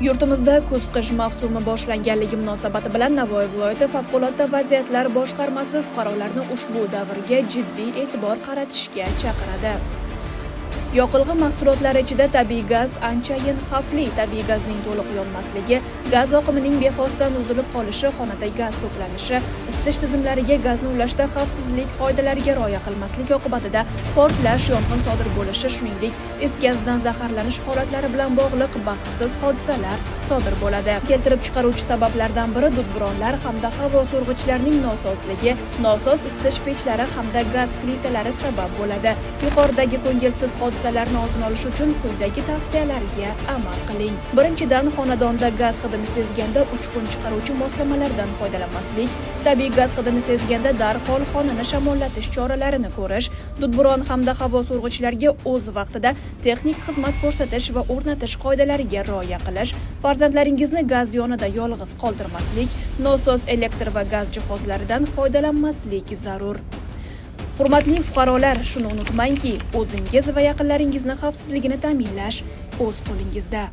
Yurtimizda kuz-qish mavsumi boshlanganligi munosabati bilan Navoiy viloyati favqulodda vaziyatlar boshqarmasi fuqarolarni ushbu davrga jiddiy e'tibor qaratishga chaqiradi. Yoqilg'i mahsulotlari ichida tabiiy gaz anchayin xavfli. Tabiiy gazning to'liq yonmasligi, gaz oqimining bexosdan uzilib qolishi, xonada gaz to'planishi, isitish tizimlariga gazni ulashda xavfsizlik qoidalariga rioya qilmaslik oqibatida portlash, yong'in sodir bo'lishi, shuningdek, is gazdan zaharlanish holatlari bilan bog'liq baxtsiz hodisalar sodir bo'ladi. Keltirib chiqaruvchi sabablardan biri dudburonlar hamda havo so'rg'ichlarining nososligi, nosos isitish pechlari hamda gaz plitalari sabab bo'ladi. Yuqoridagi ko'ngilsiz hodisalarni oldini olish uchun quyidagi tavsiyalarga amal qiling. Birinchidan, xonadonda gaz hidini sezganda uchqun chiqaruvchi moslamalardan foydalanmaslik, tabiiy gaz hidini sezganda darhol xonani shamollatish choralarini ko'rish, dudburon hamda havo so'rg'ichlariga o'z vaqtida texnik xizmat ko'rsatish va o'rnatish qoidalariga rioya qilish, farzandlaringizni gaz yonida yolg'iz qoldirmaslik, nosos elektr va gaz jihozlaridan foydalanmaslik zarur. Hurmatli fuqarolar, shuni unutmangki, o'zingiz va yaqinlaringizni xavfsizligini ta'minlash o'z qo'lingizda.